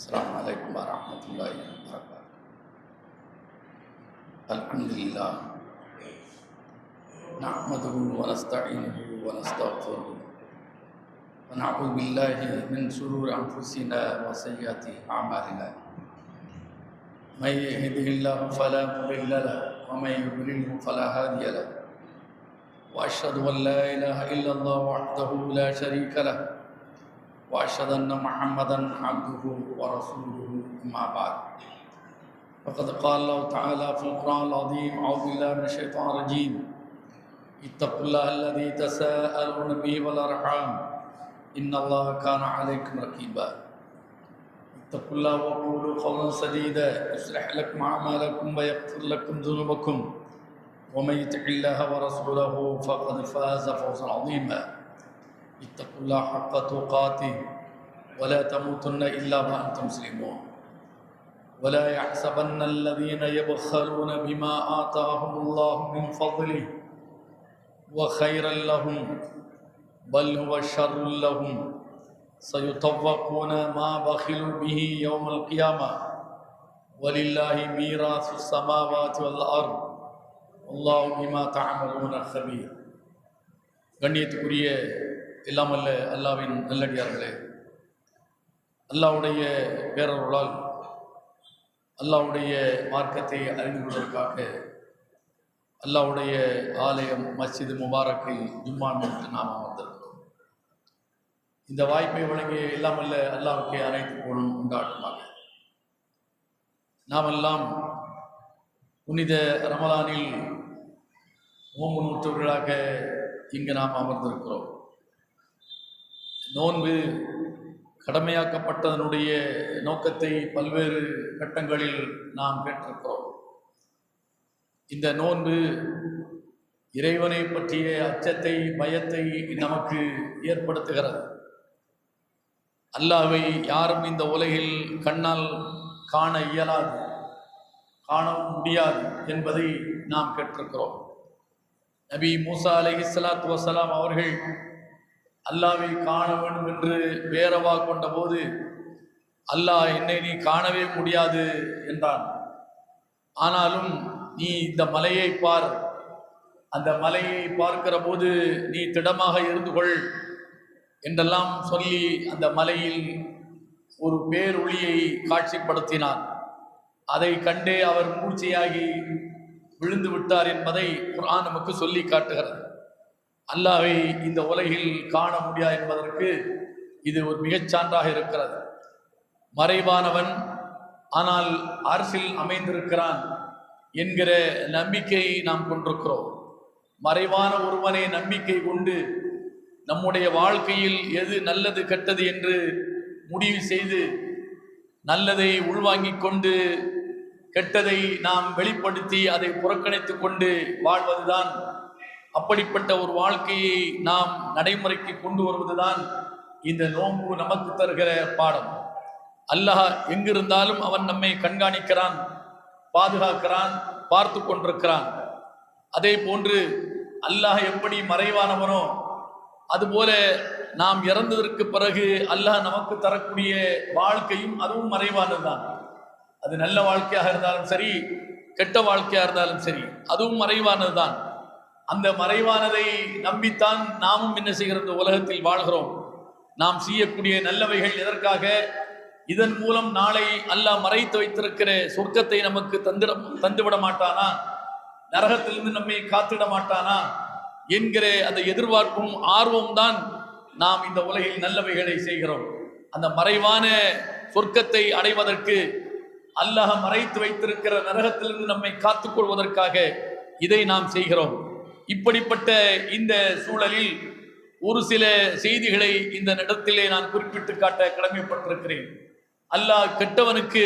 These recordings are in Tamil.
السلام عليكم ورحمة الله وبركاته. الحمد لله نحمده ونستعينه ونستغفره ونعوذ بالله من شرور أنفسنا وسيئات أعمالنا. من يهده الله فلا مضل له ومن يضلله فلا هادي له، وأشهد أن لا إله إلا الله وحده لا شريك له، وأشهد أن محمدًا عبده ورسوله. أما بعد، فقد قال الله تعالى في القرآن العظيم: أعوذ بالله من الشيطان الرجيم، اتقوا الله الذي تساءلون به والأرحام إن الله كان عليكم رقيبا. اتقوا الله وقولوا قولا سديدا يصلح لكم أعمالكم ويغفر لكم ذنوبكم، ومن يطع الله ورسوله فقد فاز فوزا عظيما. اتقوا الله حق تقاته ولا تموتن إلا وأنتم مسلمون. ولا يحسبن الذين يبخلون بما آتاهم الله من فضله وخيرا لهم بل هو شر لهم، سيطوقون ما بخلوا به يوم القيامة ولله ميراث السماوات والأرض والله بما تعملون خبير. கண்ணியத்துக்குரிய இல்லாமல்ல அல்லாவின் நல்லடியார்களே, அல்லாவுடைய பேரருளால் அல்லாவுடைய மார்க்கத்தை அறிந்து கொள்வதற்காக அல்லாவுடைய ஆலயம் மஸ்ஜித் முபாரக்கில் ஜும்மா நிறுத்து நாம் அமர்ந்திருக்கிறோம். இந்த வாய்ப்பை வழங்கிய இல்லாமல்ல அல்லாவுக்கு அனைத்து போனும் உண்டாட்டுமாக. நாமெல்லாம் புனித ரமலானில் நோன்பு நூற்றவர்களாக இங்கு நாம் அமர்ந்திருக்கிறோம். நோன்பு கடமையாக்கப்பட்டதனுடைய நோக்கத்தை பல்வேறு கட்டங்களில் நாம் கேட்டிருக்கிறோம். இந்த நோன்பு இறைவனை பற்றிய அச்சத்தை, பயத்தை நமக்கு ஏற்படுத்துகிறது. அல்லாஹ்வை யாரும் இந்த உலகில் கண்ணால் காண இயலாது, காண முடியாது என்பதை நாம் கேட்டிருக்கிறோம். நபி மூசா அலைஹிஸ்ஸலாத்து வஸ்ஸலாம் அவர்கள் அல்லாஹ்வை காண வேண்டும் என்று வேறவா கொண்ட போது அல்லாஹ் என்னை நீ காணவே முடியாது என்றான். ஆனாலும் நீ இந்த மலையை பார், அந்த மலையை பார்க்கிற போது நீ திடமாக இருந்து கொள் என்றெல்லாம் சொல்லி அந்த மலையில் ஒரு பேரொளியை காட்சிப்படுத்தினான். அதை கண்டே அவர் மூர்ச்சையாகி விழுந்து விட்டார் என்பதை குர்ஆன் நமக்கு சொல்லி காட்டுகிறது. அல்லாஹ்வை இந்த உலகில் காண முடியாது என்பதற்கு இது ஒரு மிகச்சான்றாக இருக்கிறது. மறைவானவன் ஆனால் அரசில் அமைந்திருக்கிறான் என்கிற நம்பிக்கையை நாம் கொண்டிருக்கிறோம். மறைவான ஒருவனை நம்பிக்கை கொண்டு நம்முடைய வாழ்க்கையில் எது நல்லது கெட்டது என்று முடிவு செய்து நல்லதை உள்வாங்கிக் கொண்டு கெட்டதை நாம் வெளிப்படுத்தி அதை புறக்கணித்து கொண்டு வாழ்வதுதான், அப்படிப்பட்ட ஒரு வாழ்க்கையை நாம் நடைமுறைக்கு கொண்டு வருவதுதான் இந்த நோன்பு நமக்கு தருகிற பாடம். அல்லாஹ் எங்கிருந்தாலும் அவன் நம்மை கண்காணிக்கிறான், பாதுகாக்கிறான், பார்த்து கொண்டிருக்கிறான். அதே போன்று அல்லாஹ் எப்படி மறைவானவனோ அதுபோல நாம் இறந்ததற்கு பிறகு அல்லாஹ் நமக்கு தரக்கூடிய வாழ்க்கையும் அதுவும் மறைவானதுதான். அது நல்ல வாழ்க்கையாக இருந்தாலும் சரி, கெட்ட வாழ்க்கையாக இருந்தாலும் சரி, அதுவும் மறைவானதுதான். அந்த மறைவானதை நம்பித்தான் நாமும் என்ன செய்கிற உலகத்தில் வாழ்கிறோம். நாம் செய்யக்கூடிய நல்லவைகள் எதற்காக? இதன் மூலம் நாளை அல்லாஹ் மறைத்து வைத்திருக்கிற சொர்க்கத்தை நமக்கு தந்துவிட மாட்டானா, நரகத்திலிருந்து நம்மை காத்திட மாட்டானா என்கிற அந்த எதிர்பார்ப்பும் ஆர்வம் தான் நாம் இந்த உலகில் நல்லவைகளை செய்கிறோம். அந்த மறைவான சொர்க்கத்தை அடைவதற்கு, அல்லாஹ் மறைத்து வைத்திருக்கிற நரகத்திலிருந்து நம்மை காத்துக் கொள்வதற்காக இதை நாம் செய்கிறோம். இப்படிப்பட்ட இந்த சூழலில் ஒரு சில செய்திகளை இந்த இடத்திலே நான் குறிப்பிட்டு காட்ட கடமைப்பட்டிருக்கிறேன். அல்லாஹ் கெட்டவனுக்கு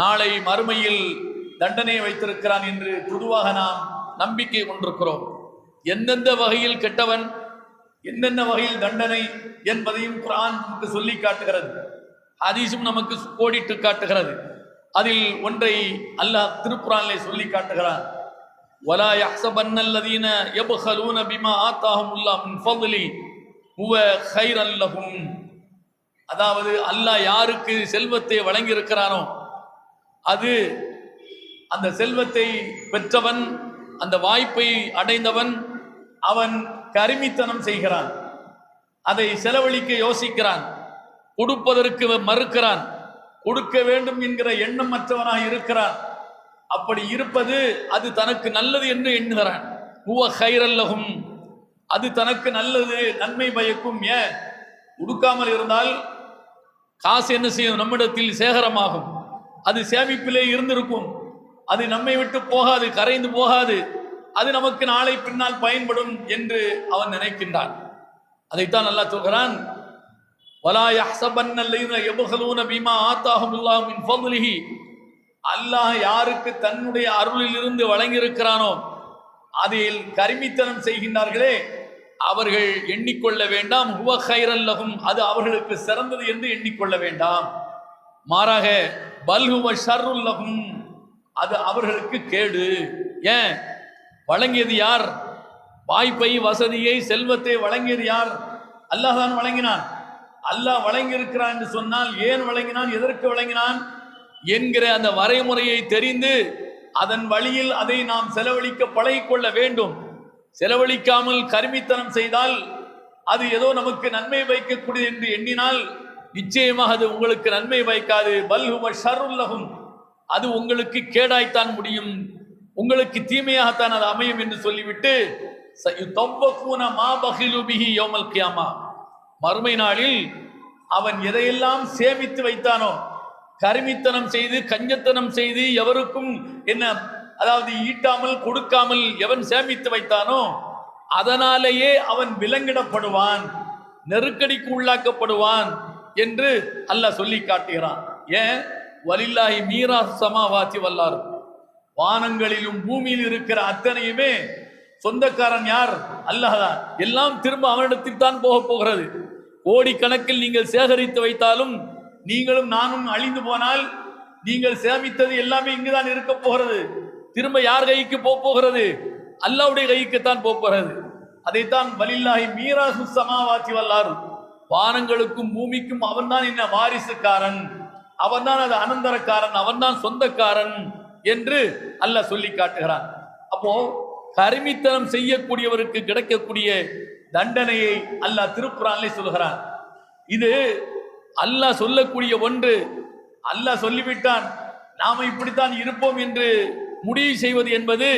நாளை மறுமையில் தண்டனை வைத்திருக்கிறான் என்று பொதுவாக நாம் நம்பிக்கை கொண்டிருக்கிறோம். எந்தெந்த வகையில் கெட்டவன், என்னென்ன வகையில் தண்டனை என்பதையும் குர்ஆன் நமக்கு சொல்லி காட்டுகிறது, ஹதீஸும் நமக்கு கோடிட்டு காட்டுகிறது. அதில் ஒன்றை அல்லாஹ் திருக்குர்ஆனிலே சொல்லி காட்டுகிறான். ولا يحسبن الذين يبخلون بما آتاهم الله من فضله هو خيرا لهم அதாவது அல்லாஹ் யாருக்கு செல்வத்தை வழங்கி இருக்கிறானோ அது அந்த செல்வத்தை பெற்றவன், அந்த வாய்ப்பை அடைந்தவன், அவன் கருமித்தனம் செய்கிறான், அதை செலவழிக்க யோசிக்கிறான், கொடுப்பதற்கு மறுக்கிறான், கொடுக்க வேண்டும் என்கிற எண்ணம் மற்றவனாக இருக்கிறான். அப்படி இருப்பது அது தனக்கு நல்லது என்று எண்ணுகிறான். ஹுவ கைரல்லஹும், அது தனக்கு நல்லது, நன்மை பயக்கும். ஏன் கொடுக்காமல் இருந்தால் காசு என்ன செய்யும்? நம்மிடத்தில் சேகரமாகும், அது சேமிப்பிலே இருந்திருக்கும், அது நம்மை விட்டு போகாது, கரைந்து போகாது, அது நமக்கு நாளை பின்னால் பயன்படும் என்று அவன் நினைக்கின்றான். அதைத்தான் அல்லாஹ் சொல்கிறான், வலா யஹ்ஸபன்னல்லதீன யப்கலூன பிமா ஆதாஹுமுல்லாஹு மின் ஃபத்லிஹி, அல்லாஹ் யாருக்கு தன்னுடைய அருளில் இருந்து வழங்கியிருக்கிறானோ அதில் கருமித்தனம் செய்கின்றார்களே அவர்கள் எண்ணிக்கொள்ள வேண்டாம், ஹுவ கைரல் லஹும், அது அவர்களுக்கு சிறந்தது என்று எண்ணிக்கொள்ள வேண்டாம். மாறாக பல் ஹுவ ஷர்ருல் லஹும், அது அவர்களுக்கு கேடு. ஏன்? வழங்கியது யார்? வாய்ப்பை, வசதியை, செல்வத்தை வழங்கியது யார்? அல்லாஹ் தான் வழங்கினான். அல்லாஹ் வழங்கி இருக்கிறான் என்று சொன்னால் ஏன் வழங்கினான், எதற்கு வழங்கினான் என்கிற அந்த வரைமுறையை தெரிந்து அதன் வழியில் அதை நாம் செலவழிக்க பழகிக்கொள்ள வேண்டும். செலவழிக்காமல் கருமித்தனம் செய்தால் அது ஏதோ நமக்கு நன்மை வைக்கக்கூடியது என்று எண்ணினால் நிச்சயமாக அது உங்களுக்கு நன்மை வைக்காது. பல் ஹுவ ஷர்ருல் லஹும், அது உங்களுக்கு கேடாய்த்தான் முடியும், உங்களுக்கு தீமையாகத்தான் அது அமையும் என்று சொல்லிவிட்டு சயுதவ்வகூன மா பகிலு பிஹி யௌமல் கியாமா, மறுமை நாளில் அவன் எதையெல்லாம் சேமித்து வைத்தானோ, கருமித்தனம் செய்து கஞ்சத்தனம் செய்து எவருக்கும் என்ன, அதாவது ஈட்டாமல் கொடுக்காமல் எவன் சேமித்து வைத்தானோ அதனாலேயே அவன் விலங்கிடப்படுவான், நெருக்கடிக்கு உள்ளாக்கப்படுவான் என்று அல்லாஹ் சொல்லி காட்டுகிறான். ஏன்? வலில்லாஹி மீராஸ் ஸமாவாதி வல் அர்த், வானங்களிலும் பூமியில் இருக்கிற அத்தனையுமே சொந்தக்காரன் யார்? அல்லாஹ் தான். எல்லாம் திரும்ப அவனிடத்தில் தான் போக போகிறது. கோடிக்கணக்கில் நீங்கள் சேகரித்து வைத்தாலும் நீங்களும் நானும் அழிந்து போனால் நீங்கள் சேமித்தது எல்லாமே இங்குதான் இருக்க போகிறது. திரும்ப யார் கைக்கு போகிறது? அல்லாஹ்வுடைய கைக்குத்தான் போகிறது. அதைத்தான் வலில்லாஹி மீராசு ஸமாவாதி வல் அர்த், வானங்களுக்கும் பூமிக்கும் அவன்தான் என்ன வாரிசுக்காரன், அவன்தான் அது அனந்தரக்காரன், அவன்தான் சொந்தக்காரன் என்று அல்லாஹ் சொல்லி காட்டுகிறான். அப்போ கருமித்தனம் செய்யக்கூடியவருக்கு கிடைக்கக்கூடிய தண்டனையை அல்லாஹ் திருக்குர்ஆனிலே சொல்கிறான். இது அல்லாஹ் சொல்லக்கூடிய ஒன்று. அல்லாஹ் சொல்லிவிட்டான், நாம இப்படித்தான் இருப்போம் என்று முடிவு செய்வது என்பது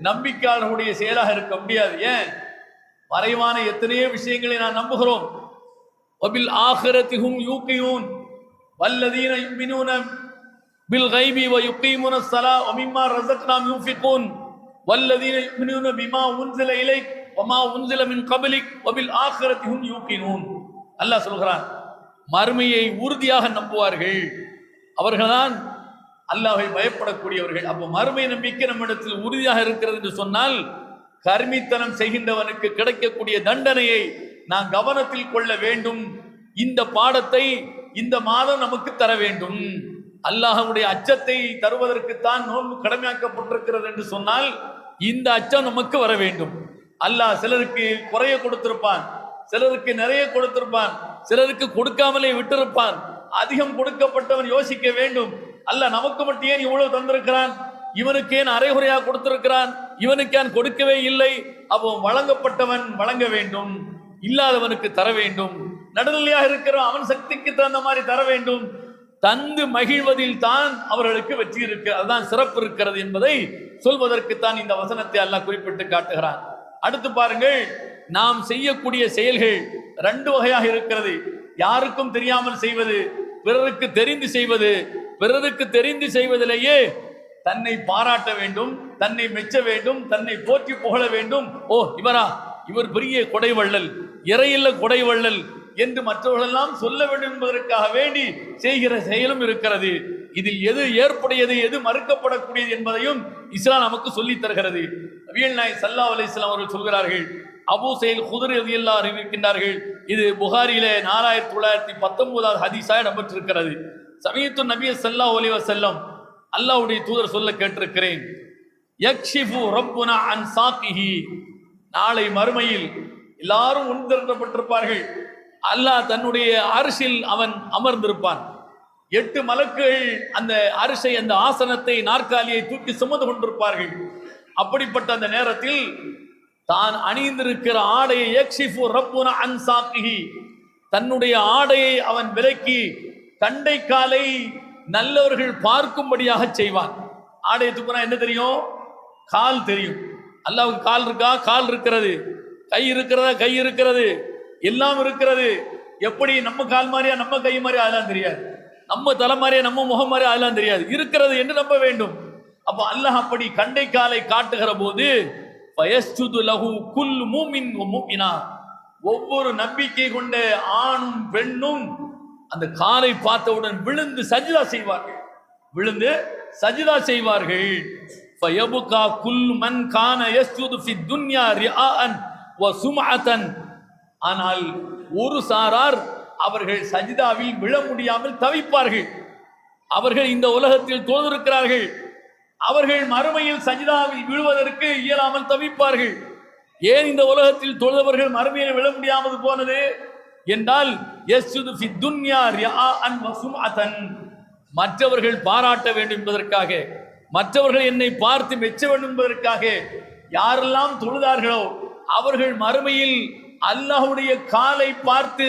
நம்பிக்கையாளர்களுடைய செயலாக இருக்க முடியாது. ஏன்? மறைவான எத்தனையோ விஷயங்களை நான் நம்புகிறோம். வபில் ஆகிரத்தி ஹும் யூகியூன் வல்லதீன யுமினூன பில் கைபி வ யுகீமுன ஸலாத் வ மிம்மா ரஸக்னாஹும் யுன்ஃபிகூன் வல்லதீன யுமினூன பிமா உன்ஸில இலைக் வ மா உன்ஸில மின் கப்லிக் வ பில் ஆகிரத்தி ஹும் யூகினூன். அல்லாஹ் சொல்கிறான், மறுமையை உறுதியாக நம்புவார்கள், அவர்கள்தான் அல்லாஹ்வை பயப்படக்கூடியவர்கள். அப்போ மறுமை நம்பிக்கை நம்மிடத்தில் உறுதியாக இருக்கிறது என்று சொன்னால் கர்மித்தனம் செய்கின்றவனுக்கு கிடைக்கக்கூடிய தண்டனையை நாம் கவனத்தில் கொள்ள வேண்டும். இந்த பாடத்தை இந்த மாதம் நமக்கு தர வேண்டும். அல்லாஹ்வுடைய அச்சத்தை தருவதற்குத்தான் நோன்பு கடமையாக்கப்பட்டிருக்கிறது என்று சொன்னால் இந்த அச்சம் நமக்கு வர வேண்டும். அல்லாஹ் சிலருக்கு குறைய கொடுத்திருப்பான், சிலருக்கு நிறைய கொடுத்திருப்பான், சிலருக்கு கொடுக்காமலே விட்டிருப்பான். அதிகம் கொடுக்கப்பட்டவன் யோசிக்க வேண்டும், அல்லாஹ் நமக்கு மட்டும் ஏன் இவ்வளவு தந்திருக்கிறான், இவனுக்கு ஏன் அரைகுறையாக கொடுத்திருக்கிறான், இவனுக்கு ஏன் கொடுக்கவே இல்லை. அப்போ வழங்கப்பட்டவன் வழங்க வேண்டும், இல்லாதவனுக்கு தர வேண்டும். நடுநிலையாக இருக்கிறவன் அவன் சக்திக்கு தகுந்த மாதிரி தர வேண்டும். தந்து மகிழ்வதில் தான் அவர்களுக்கு வெற்றி இருக்கு, அதுதான் சிறப்பு இருக்கிறது என்பதை சொல்வதற்குத்தான் இந்த வசனத்தை அல்லாஹ் குறிப்பிட்டு காட்டுகிறான். அடுத்து பாருங்கள், நாம் செய்யக்கூடிய செயல்கள் ரெண்டு வகையாக இருக்கிறது. யாருக்கும் தெரியாமல் செய்வது, பிறருக்கு தெரிந்து செய்வது. பிறருக்கு தெரிந்து செய்வதிலேயே தன்னை பாராட்ட வேண்டும், தன்னை மெச்ச வேண்டும், தன்னை போற்றி புகழ வேண்டும். ஓ இவரா, இவர் பெரிய கொடைவள்ளல், இறையில்ல கொடைவள்ளல் என்று மற்றவர்களெல்லாம் சொல்ல வேண்டும் என்பதற்காக வேண்டி செய்கிற செயலும் இருக்கிறது. இதில் எது ஏற்புடையது, எது மறுக்கப்படக்கூடியது என்பதையும் இஸ்லாம் நமக்கு சொல்லி தருகிறது. நபிகள் நாயகம் ஸல்லல்லாஹு அலைஹி வஸல்லம் அவர்கள் சொல்கிறார்கள், அபூ சயீத் குத்ரி ரலியல்லாஹு அன்ஹு இருக்கின்றார்கள், இது புகாரியிலே 4919 ஹதீஸாக இடம்பெற்றிருக்கிறது. சமீஅத்து நபி ஸல்லல்லாஹு அலைஹி வஸல்லம், அல்லாஹ்வுடைய தூதர் சொல்ல கேட்டிருக்கிறேன், யக்ஷிஃபு ரப்புனா அன் சாக்கிஹி, நாளை மறுமையில் எல்லாரும் ஒன்றிரட்டப்பட்டிருப்பார்கள். அல்லாஹ் தன்னுடைய அரிசில் அவன் அமர்ந்திருப்பான். 8 மலக்குகள் அந்த அரிசை, அந்த ஆசனத்தை, நாற்காலியை தூக்கி சுமந்து கொண்டிருப்பார்கள். அப்படிப்பட்ட அந்த நேரத்தில் தான் அணிந்திருக்கிற ஆடையை யக்ஷிஃபு ரப்புனா அன் சாக்கிஹி, தன்னுடைய ஆடையை அவன் விலக்கி கண்டை காலை நல்லவர்கள் பார்க்கும்படியாக செய்வான். ஆடையை தூக்குனா என்ன தெரியும்? கால் தெரியும். அல்லாஹ்வுக்கு கால் இருக்கா? கால் இருக்கிறது. கை இருக்கிறதா? கை இருக்கிறது. எல்லாம் இருக்கிறது. எப்படி நம்ம கால் மாதிரியா நம்ம கை மாதிரியா அதெல்லாம் தெரியாது. நம்ம தலை மாதிரியா நம்ம முகம் மாதிரியா அதெல்லாம் தெரியாது. இருக்கிறது என்று நம்ப வேண்டும். அப்ப அல்லாஹ் அப்படி கண்டை காலை காட்டுகிற போது ஃபயஸ்ஜுது லஹு குல்லு மூமின் வ மூமினா, ஒவ்வொரு நம்பிக்கை கொண்ட ஆணும் பெண்ணும் அந்த காலை பார்த்தவுடன் விழுந்து சஜ்தா செய்வார்கள். விழுந்து சஜ்தா செய்வார்கள். ஃபயபுகா குல்லு மன் கான யஸ்ஜுது ஃபி துன்யா ரிஆஅன் வ சும்அதன், ஆனால் ஒரு சாரார் அவர்கள் சஜிதாவில் விழ முடியாமல் தவிப்பார்கள். அவர்கள் இந்த உலகத்தில் தொழுதிருக்கிறார்கள், அவர்கள் மறுமையில் சஜிதாவில் விழுவதற்கு இயலாமல் தவிப்பார்கள். ஏன் இந்த உலகத்தில் தொழுதவர்கள் மறுமையில் விழ முடியாமல் போனது என்றால் யஸ்ஜுது ஃபி துன்யா ரிஆஅன் வ சும்அதன், மற்றவர்கள் பாராட்ட வேண்டும் என்பதற்காக, மற்றவர்கள் என்னை பார்த்து மெச்ச வேண்டும் என்பதற்காக யாரெல்லாம் தொழுதார்களோ அவர்கள் மறுமையில் அல்லாஹ்வுடைய காலை பார்த்து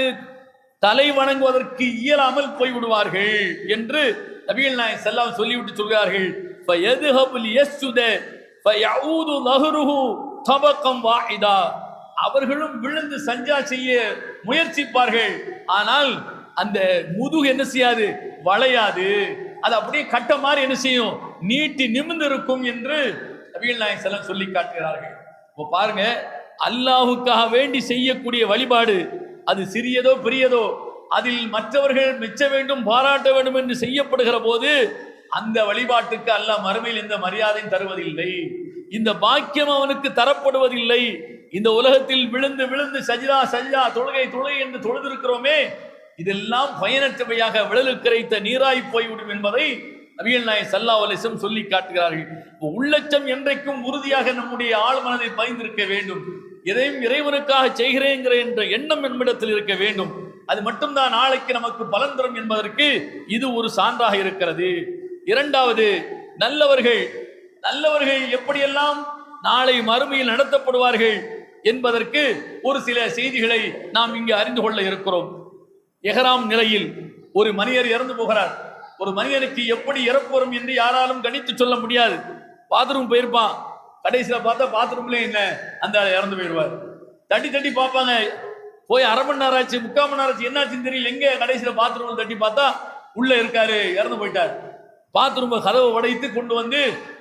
தலை வணங்குவதற்கு இயலாமல் போய்விடுவார்கள் என்று நபிகள் நாயகம் ஸல்லல்லாஹு அலைஹி வஸல்லம் சொல்லிவிட்டு சொல்கிறார்கள். ஃபயதுஹபு லியஸ்ஜுத ஃபயஊது லஹ்ருஹு தபகம் வாஹிதா, அவர்களும் விழுந்து சஞ்சா செய்ய முயற்சிப்பார்கள். ஆனால் அந்த முதுகு என்ன செய்யாது? வளையாது. அது அப்படியே கட்ட மாதிரி என்ன செய்யும்? நீட்டி நிமிர்ந்து இருக்கும் என்று நபிகள் நாயகம் ஸல்லல்லாஹு அலைஹி வஸல்லம் சொல்லி காட்டுகிறார்கள். இப்போ பாருங்க, அல்லாஹுக்காக வேண்டி செய்யக்கூடிய வழிபாடு அது சிறியதோ பெரியதோ, அதில் மற்றவர்கள் மெச்ச வேண்டும் பாராட்ட வேண்டும் என்று செய்யப்படுகிற போது அந்த வழிபாட்டுக்கு அல்லாஹ் மறுமையில் எந்த மரியாதையும் தருவதில்லை, இந்த பாக்கியம் அவனுக்கு தரப்படுவதில்லை. இந்த உலகத்தில் விழுந்து விழுந்து சஜிதா சஜிதா தொழுகை தொழுகை என்று தொழுதிருக்கிறோமே, இதெல்லாம் பயனற்றவையாக விழலுக்கு கிடைத்த நீராய் போய்விடும் என்பதை நபிகள் நாயகம் ஸல்லல்லாஹு அலைஹி வஸல்லம் சொல்லி காட்டுகிறார்கள். உள்ளச்சம் என்றைக்கும் உறுதியாக நம்முடைய ஆழ் மனதில் பதிந்திருக்க வேண்டும். எதையும் இறைவனுக்காக செய்கிறேங்கிற என்ற எண்ணம் நம்மிடத்தில் இருக்க வேண்டும். அது மட்டும்தான் நாளைக்கு நமக்கு பலன் தரும் என்பதற்கு இது ஒரு சான்றாக இருக்கிறது. இரண்டாவது, நல்லவர்கள் நல்லவர்கள் எப்படியெல்லாம் நாளை மறுமையில் நடத்தப்படுவார்கள் என்பதற்கு ஒரு சில செய்திகளை நாம் இங்கு அறிந்து கொள்ள இருக்கிறோம். எஹ்ராம் நிலையில் ஒரு மனிதர் இறந்து போகிறார். ஒரு மனிதனுக்கு எப்படி இறப்பு வரும் என்று யாராலும் கணித்து சொல்ல முடியாது. பாத்ரூம் போயிருப்பான், கடைசியில் பார்த்தா பாத்ரூம்ல என்ன அந்த இறந்து போயிடுவார். தட்டி தட்டி பார்ப்பாங்க, போய் அரை மணி நேரம் ஆச்சு, 3/4 மணி நேரம் ஆச்சு, என்னாச்சுன்னு தெரியல, எங்க கடைசியில் பாத்ரூம்ல தட்டி பார்த்தா உள்ள இருக்காரு, இறந்து போயிட்டார். பாத்ரூம் கதவை உடைத்து கொண்டு வந்து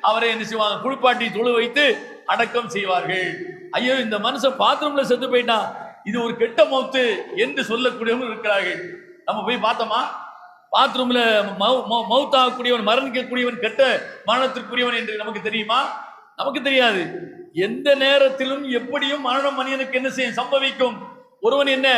அவரை என்ன செய்வாங்க? குளிப்பாட்டி தொழு வைத்து அடக்கம் செய்வார்கள். ஐயோ, இந்த மனுஷன் பாத்ரூம்ல செத்து போயிட்டான், இது ஒரு கெட்ட மௌத்து என்று சொல்லக்கூடியவர்கள் இருக்கிறார்கள். நம்ம போய் பார்த்தோமா? பாத்ரூம்ல மௌத்தாகக்கூடியவன், மரணிக்கக்கூடியவன் கெட்ட மரணத்திற்குரியவன் என்று நமக்கு தெரியுமா? நமக்கு தெரியாது. எந்த நேரத்திலும் எப்படியும் மரணம் மனிதனுக்கு என்ன செய்ய சம்பவிக்கும். ஒருவன் என்ன,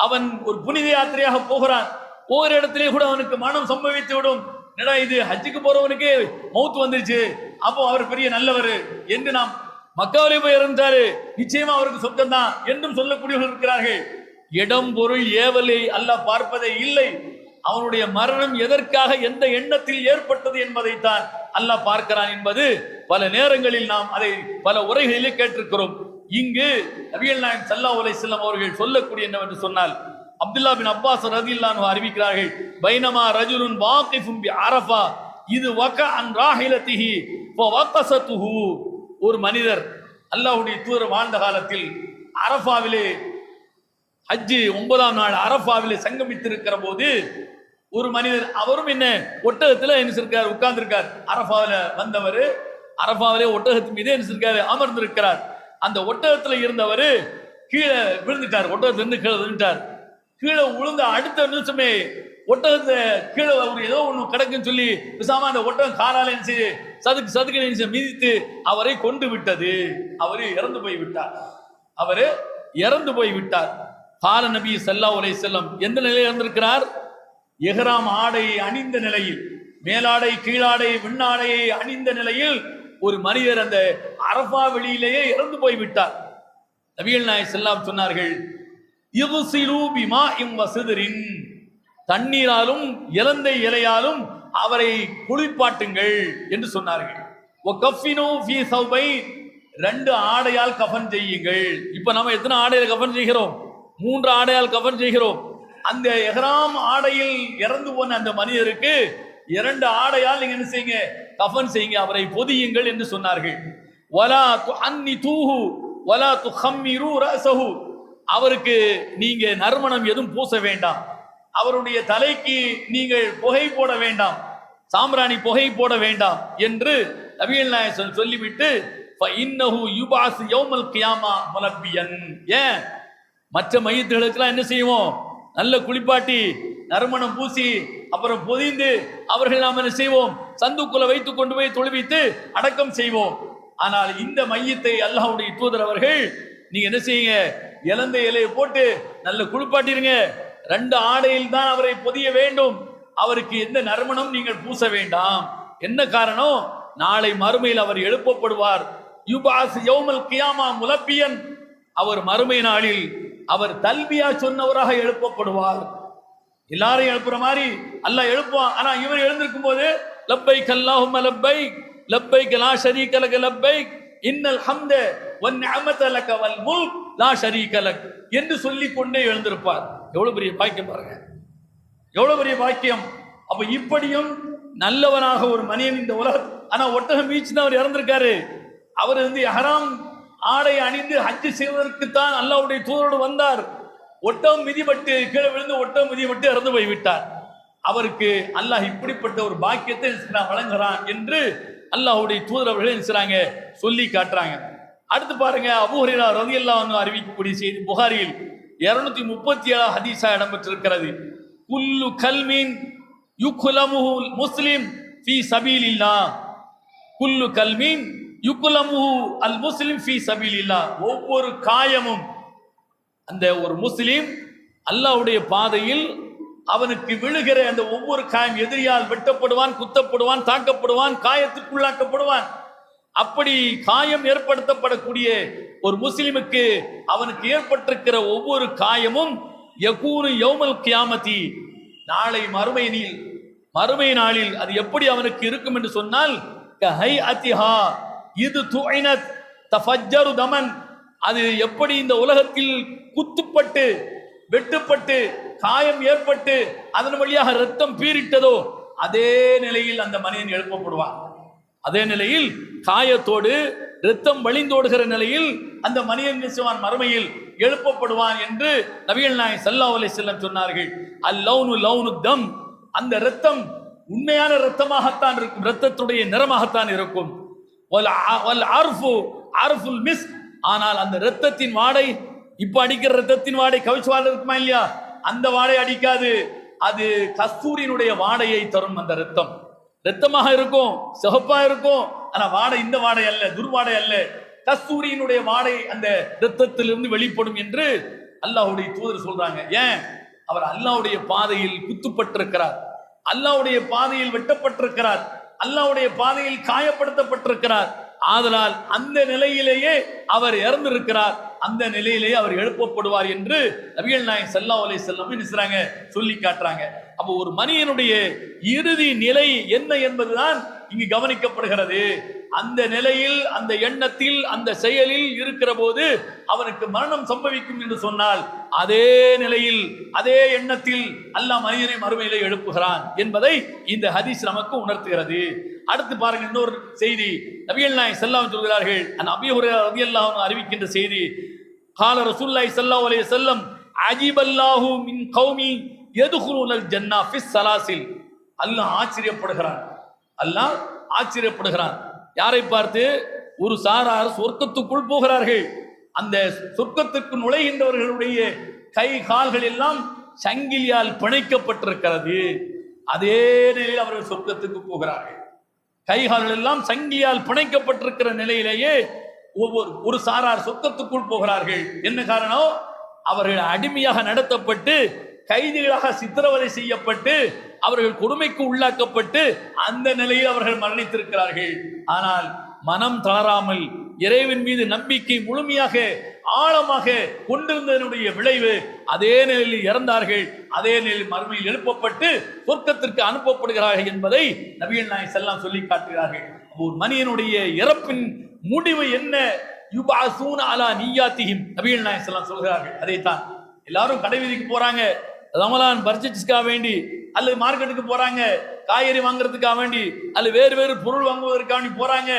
அவன் ஒரு புனித யாத்திரையாக போகிறான், போகிற இடத்திலே கூட அவனுக்கு மரணம் சம்பவித்து விடும். என்னடா இது, ஹஜ்ஜுக்கு போறவனுக்கு மௌத்து வந்துருச்சு, அப்போ அவர் பெரிய நல்லவர் என்று நாம் மக்காவிலே போய் இறந்தாரு, நிச்சயமா அவருக்கு சொர்க்கம் தான் என்றும் சொல்லக்கூடியவர்கள் இருக்கிறார்கள். இடம் பொருள் ஏவலை அல்லாஹ் பார்ப்பதே இல்லை. அவனுடைய மரணம் எதற்காக, எந்த எண்ணத்தில் ஏற்பட்டது என்பதைத்தான் அல்லாஹ் பார்க்கிறான் என்பது பல நேரங்களில் நாம் அதை பல உரைகளிலே கேட்டிருக்கிறோம். இங்கு நபிகள் நாயகம் ஸல்லல்லாஹு அலைஹி வஸல்லம் அவர்கள் சொல்லக்கூடிய என்னவென்று சொன்னால், அப்துல்லா பின் அப்பாஸ் ரலியல்லாஹு அன்ஹு அறிவிக்கிறார்கள், பைனமா ரஜுலுன் வாகிஃபுன் பி அரஃபா இது வக அன் ராஹிலதிஹி ஃபவகஸதுஹு, ஒரு மனிதர் அல்லாஹ்வுடைய தூதர் வாழ்ந்த காலத்தில் அரஃபாவிலே ஹஜ்ஜி 9ஆம் நாள் அரஃபாவிலே சங்கமித்திருக்கிற போது ஒரு மனிதர், அவரும் என்ன ஒட்டகத்தில் என்ன இருக்கார், உட்கார்ந்திருக்கார். அரஃபாவில வந்தவர் அரஃபாவிலே ஒட்டகத்தின் மீது என்ன இருக்காரு, அமர்ந்திருக்கிறார். அந்த ஒட்டகத்தில் இருந்தவர் கீழே விழுந்துட்டார். ஒட்டகத்திலிருந்து கீழே விழுந்துட்டார். கீழே விழுந்த அடுத்த நிமிஷமே ஒட்டகத்தை கீழே ஒரு ஏதோ ஒன்று கிடக்குன்னு சொல்லி விசாம அந்த ஒட்டகம் காலால சதுக்கு மிதித்து அவரை கொண்டு விட்டது. அவர் இறந்து போய் விட்டார். அவர் இறந்து போய் விட்டார். கால நபி ஸல்லல்லாஹு அலைஹி வஸல்லம் எந்த நிலையில் இருந்திருக்கிறார்? எஹ்ராம் ஆடையை அணிந்த நிலையில், மேலாடை கீழாடை விண்ணாடையை அணிந்த நிலையில் ஒரு மனிதர் அந்த அரஃபா வெளியிலேயே இறந்து போய் விட்டார். நபிகள் நாயகம் ஸல்லல்லாஹு அலைஹி வஸல்லம் சொன்னார்கள், இகுசிலு பிமாஇன் வசிதரின், தண்ணீராலும் இலந்தை இலையாலும் அவரை குளிப்பாட்டுங்கள் என்று சொன்னார்கள். வகஃபினு ஃபீ ஸௌபை, 2 ஆடையால் கஃன் செய்யுங்கள். இப்ப நம்ம எத்தனை ஆடையால் கஃன் செய்கிறோம்? 3 ஆடையால் கஃன் செய்கிறோம். அந்த இஹ்ராம் ஆடையில் இறந்து போன அந்த மனிதருக்கு 2 ஆடையால் நீங்க என்ன செய்யுங்க? கஃன் செய்யுங்க, அவரை பொதியுங்கள் என்று சொன்னார்கள். வலா துஅன்னிதூஹு வலா துகம்மிரு ரஸஹு, அவருக்கு நீங்க நறுமணம் எதுவும் பூச வேண்டாம், அவருடைய தலைக்கு நீங்கள் புகை போட வேண்டாம், சாம்பிராணி புகை போட வேண்டாம் என்று நபிகள் நாயகம் சொல்லிவிட்டு ஃபஇன்னஹு யுபாஸ் யௌமல் கியாமா முலப்பியன். ஏன் மற்ற மையத்துகளுக்கெல்லாம் என்ன செய்வோம்? நல்ல குளிப்பாட்டி நறுமணம் பூசி அப்புறம் பொதிந்து அவர்கள் நாம் என்ன செய்வோம்? சந்துக்குள்ள வைத்து கொண்டு போய் தொழுவித்து அடக்கம் செய்வோம். ஆனால் இந்த மையத்தை அல்லாஹ்வுடைய தூதர் அவர்கள் நீங்க என்ன செய்யுங்க? இலந்தை இலையை போட்டு நல்ல குளிப்பாட்டிருங்க, 2 ஆடையில் தான் அவரை பொதிய வேண்டும், அவருக்கு எந்த நறுமணம் நீங்கள் பூச வேண்டாம். என்ன காரணம்? நாளை மறுமையில் அவர் எழுப்பப்படுவார். யுபாஸ் யௌமல் கியாமா முலப்பியன், அவர் மறுமை நாளில் அவர் தல்பியா சொன்னவராக எழுப்பப்படுவார். எல்லாரையும் எழுப்புற மாதிரி அல்லாஹ் எழுப்புவான். ஆனா இவர் எழுந்திருக்கும் போது லப்பைக் அல்லாஹும்ம லப்பைக் லப்பைக் லா ஷரீக லக லப்பைக் இன்னல் ஹம்த வன் நிஅமத லக வல் முல்க் லா ஷரீக லக் என்று சொல்லிக் கொண்டே எழுந்திருப்பார். எவ்வளவு பெரிய பாக்கியம் பாருங்க, எவ்வளவு பெரிய பாக்கியம். அப்ப இப்படியும் நல்லவனாக ஒரு மனிதன் இந்த உலகம். ஆனா ஒட்டகம் வீச்சு அவர் இறந்திருக்காரு. அவர் இஹ்ராம் ஆடை அணிந்து ஹஜ் செய்வதற்குத்தான் அல்லாஹ்வுடைய தூதரோடு வந்தார். ஒட்டகம் மிதிபட்டு கீழே விழுந்து ஒட்டகம் மிதிபட்டு இறந்து போய்விட்டார். அவருக்கு அல்லாஹ் இப்படிப்பட்ட ஒரு பாக்கியத்தை வழங்குகிறான் என்று அல்லாஹ்வுடைய தூதர் அவர்கள் என்ன சொல்லி காட்டுறாங்க. அடுத்து பாருங்க, அபூ ஹுரைரா ரலியல்லாஹு அன்ஹு அறிவிக்கக்கூடிய செய்தி புகாரியில் 237 ஹதீஸா இடம்பெற்றிருக்கிறது. குல்லு கல்மின் யுக்லமுஹு முஸ்லிம் ஃபீ சபீலில்லாஹ், குல்லு கல்மின் யுக்லமுஹு அல் முஸ்லிம் ஃபீ சபீலில்லாஹ், ஒவ்வொரு காயமும் அந்த ஒரு முஸ்லிம் அல்லாஹ்வுடைய பாதையில் அவனுக்கு விழுகிற அந்த ஒவ்வொரு காயம் எதிரியால் வெட்டப்படுவான், குத்தப்படுவான், தாக்கப்படுவான், காயத்துக்குள்ளாக்கப்படுவான். அப்படி காயம் ஏற்படுத்தப்படக்கூடிய ஒரு முஸ்லிமுக்கு அவனுக்கு ஏற்பட்டிருக்கிற ஒவ்வொரு காயமும் யகூனு யௌமல் கியாமதி, நாளை மறுமை நாளில் அது எப்படி அவனுக்கு இருக்கும் என்று சொன்னால் கஹைஅத்திஹா இது துஇனத் தஃபஜ்ஜரு தமன், அது எப்படி இந்த உலகத்தில் குத்துப்பட்டு வெட்டுப்பட்டு காயம் ஏற்பட்டு அதன் வழியாக ரத்தம் பீரிட்டதோ அதே நிலையில் அந்த மனிதன் எழுப்பப்படுவான். அதே நிலையில் காயத்தோடு ரத்தம் வழிந்தோடுகிற நிலையில் அந்த மனிதன் மறுமையில் எழுப்பப்படுவான் என்று நபிகள் நாயகம் ஸல்லல்லாஹு அலைஹி வஸல்லம் சொன்னார்கள். அல் லௌனு லௌனு தம், அந்த ரத்தம் உண்மையான ரத்தமாகத்தான் இருக்கும், ரத்தத்துடைய நிறமாகத்தான் இருக்கும். வல் அர்ஃபு அர்ஃபுல் மிஸ்க், ஆனால் அந்த ரத்தத்தின் வாடை, இப்ப அடிக்கிற ரத்தத்தின் வாடை கவிச்சு வாடை இருக்குமா இல்லையா, அந்த வாடை அடிக்காது. அது கஸ்தூரியினுடைய வாடையை தரும். அந்த ரத்தமாக இருக்கும், சிவப்பா இருக்கும், ஆனா வாடை இந்த வாடை அல்ல, துர்வாடை அல்ல, கஸ்தூரியினுடைய வாடை அந்த ரத்தத்திலிருந்து வெளிப்படும் என்று அல்லாஹ்வுடைய தூதர் சொல்றாங்க. ஏன்? அவர் அல்லாஹ்வுடைய பாதையில் குத்துப்பட்டிருக்கிறார், அல்லாஹ்வுடைய பாதையில் வெட்டப்பட்டிருக்கிறார், அல்லாஹ்வுடைய பாதையில் காயப்படுத்தப்பட்டிருக்கிறார். ஆதலால் அந்த நிலையிலேயே அவர் இறந்திருக்கிறார், அந்த நிலையிலேயே அவர் எழுப்பப்படுவார் என்று நபிகள் நாயகம் ஸல்லல்லாஹு அலைஹி வஸல்லம் சொல்லி காட்டுறாங்க. அப்போ ஒரு மனிதனுடைய இறுதி நிலை என்ன என்பதுதான் இங்கு கவனிக்கப்படுகிறது. அந்த நிலையில், அந்த எண்ணத்தில், அந்த செயலில் இருக்கிற போது அவனுக்கு மரணம் சம்பவிக்கும் என்று சொன்னால் அதே நிலையில், அதே எண்ணத்தில் அல்லாஹ் மனிதனை மறுமையிலே எழுப்புகிறான் என்பதை இந்த ஹதீஸ் நமக்கு உணர்த்துகிறது. அடுத்து பாருங்க, இன்னொரு செய்தி நபிகள் நாயகம் ஸல்லல்லாஹு அலைஹி சொல்கிறார்கள். அபீ ஹுரைரா ரலியல்லாஹு அன்ஹு அறிவிக்கின்ற செய்தி, கால ரசூலுல்லாஹி ஸல்லல்லாஹு அலைஹி வஸல்லம் அஜிபல்லாஹு மின் கௌமி யதுகுலுனல் ஜன்னா ஃபிஸ் ஸலாசில். அல்லாஹ் ஆச்சரியப்படுகிறான், அல்லாஹ் ஆச்சரியப்படுகிறான். யாரை பார்த்து? ஒரு சாரார் சொர்க்கத்துக்குள் போகிறார்கள். அந்த சொர்க்கத்துக்கு நுழைகின்றவர்களுடைய கை கால்கள் எல்லாம் சங்கிலியால் பிணைக்கப்பட்டிருக்கிறது. அதே நிலையில் அவர்கள் சொர்க்கத்துக்கு போகிறார்கள். கைகால்கள் எல்லாம் சங்கிலியால் பிணைக்கப்பட்டிருக்கிற நிலையிலேயே ஒரு சாரார் சொர்க்கத்துக்குள் போகிறார்கள். என்ன காரணம்? அவர்கள் அடிமையாக நடத்தப்பட்டு, கைதிகளாக சித்திரவதை செய்யப்பட்டு, அவர்கள் கொடுமைக்கு உள்ளாக்கப்பட்டு அந்த நிலையில் அவர்கள் மரணித்திருக்கிறார்கள். ஆனால் மனம் தளராமல் இறைவன் மீது நம்பிக்கை முழுமையாக ஆழமாக கொண்டிருந்ததனுடைய விளைவு அதே நிலையில் இறந்தார்கள், அதே நிலையில் மறுமையில் எழுப்பப்பட்டு சொர்க்கத்திற்கு அனுப்பப்படுகிறார்கள் என்பதை நபிகள் நாயகம் ஸல்லல்லாஹு சொல்லி காட்டுகிறார்கள். ஒரு மனிதனுடைய இறப்பின் முடிவு என்ன? யுபஅஸூன அலா நிய்யாத்திஹிம், நபிகள் நாயகம் ஸல்லல்லாஹு சொல்கிறார்கள். அதைத்தான் எல்லாரும் கடை வீதிக்கு போறாங்க, ரமலான் பர்ச்சேஸ்க்காக வேண்டி, அல்லது மார்க்கெட்டுக்கு போறாங்க, காய்கறி வாங்குறதுக்காக வேண்டி, அல்லது வேறு வேறு பொருள் வாங்குவதற்காக வேண்டி போறாங்க.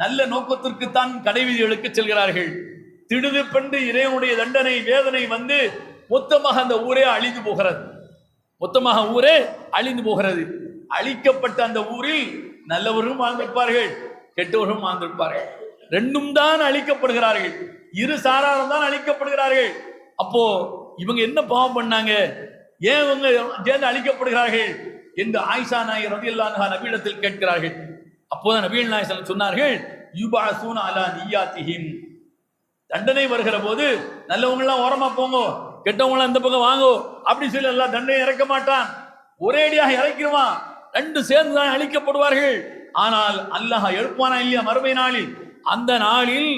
நல்ல நோக்கத்திற்கு தான் கடை வீதிகளுக்கு செல்கிறார்கள். திடுதிப்பென்று இறைவனுடைய தண்டனை வேதனை வந்து மொத்தமாக அந்த ஊரே அழிந்து போகிறது. மொத்தமாக ஊரே அழிந்து போகிறது. அழிக்கப்பட்ட அந்த ஊரில் நல்லவர்களும் வாழ்ந்திருப்பார்கள், கெட்டவர்களும் வாழ்ந்திருப்பார்கள். ரெண்டும் தான் அழிக்கப்படுகிறார்கள், இரு சாராரும் தான் அழிக்கப்படுகிறார்கள். அப்போ இவங்க என்ன பாவம் பண்ணாங்க, ஏன் இவங்க சேர்ந்து அழிக்கப்படுகிறார்கள் என்று ஆயிஷா நாயகி ரலியல்லாஹு அன்ஹா நபியிடத்தில் கேட்கிறார்கள். அப்போது நபிகள் நாயகம் சொன்னார்கள், யுபஅஸூன அலா நிய்யாத்திஹிம், தண்டனை வருகிற போது நல்லவங்க எல்லாம் ஓரமா போங்க, கெட்டவங்க எல்லாம் இந்த பக்கம் வாங்கோ அப்படி சொல்லி எல்லாம் தண்டனை இறக்க மாட்டான், ஒரேடியாக இறக்கிடுவான். ரெண்டு சேர்ந்து தான் அழிக்கப்படுவார்கள். ஆனால் அல்லாஹ் எழுப்பானா இல்லையா மறுமை நாளில்? அந்த நாளில்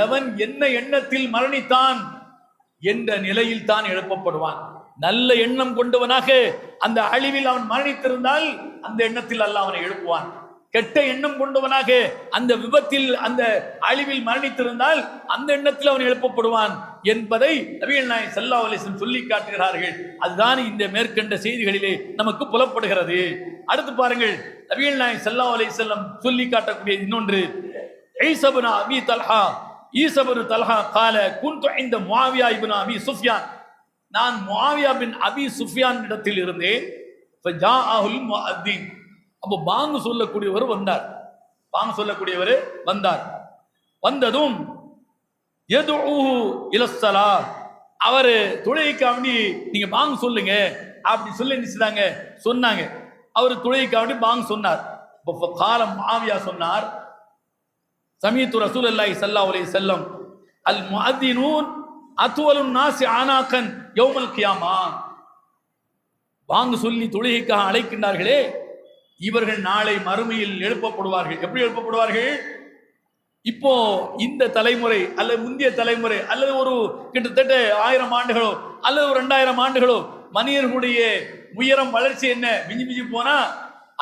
எவன் என்ன எண்ணத்தில் மரணித்தான் என்ற நிலையில் தான் எழுப்பப்படுவான். நல்ல எண்ணம் கொண்டவனாக அந்த அழிவில் அவன் மரணித்திருந்தால் அந்த எண்ணத்தில் அல்லாஹ் அவனை எழுப்புவான். கெட்ட எண்ணம் கொண்டவனாக அந்த விபத்தில் அந்த அழிவில் மரணித்திருந்தால் அந்த எண்ணத்தில் அவன் எழுப்பப்படுவான் என்பதை நபிகள் நாயகம் ஸல்லல்லாஹு அலைஹி வஸல்லம் சொல்லி காட்டுகிறார்கள். அதுதான் இந்த மேற்கண்ட செய்திகளிலே நமக்கு புலப்படுகிறது. அடுத்து பாருங்கள், நபிகள் நாயகம் ஸல்லல்லாஹு அலைஹி வஸல்லம் சொல்லி காட்டக்கூடிய இன்னொன்று, ஈஸா இப்னு அபீ தல்ஹா, ஈஸா இப்னு தல்ஹா قال كنت عند معاويه ابن ابي سفيان, நான் முஆவியா பின் அபி சுஃபியான் இடத்தில் இருந்தேன். ஃபஜாஅஹுல் முஅத்தின், அப்போ பாங்கு சொல்லக்கூடியவர் வந்தார். பாங்கு சொல்லக்கூடியவர் வந்தார். வந்ததும் யதுஊஹு இலஸ்ஸலா, அவர் தொழுகைக்காண்டி நீங்க பாங்கு சொல்லுங்க அப்படி சொல்லி நினைச்சாங்க, சொன்னாங்க. அவர் தொழுகைக்காண்டி பாங்கு சொன்னார். கால முஆவியா சொன்னார், சமீத்து ரசூலுல்லாஹி ஸல்லல்லாஹு அலைஹி வஸல்லம் அல் முஅத்தினூன் அத்வலுன் நாஸி ஆனாகன் யௌமல் கியாமா, பாங்கு சொல்லி தொழுகைக்காக அழைக்கின்றார்களே இவர்கள் நாளை மறுமையில் எழுப்பப்படுவார்கள். எப்படி எழுப்பப்படுவார்கள்? இப்போ இந்த தலைமுறை அல்லது முந்தைய தலைமுறை அல்லது ஒரு கிட்டத்தட்ட 1000 ஆண்டுகளோ அல்லது ஒரு 2000 ஆண்டுகளோ மனிதர்களுடைய உயரம் வளர்ச்சி என்ன, மிஞ்சி மிஞ்சி போனா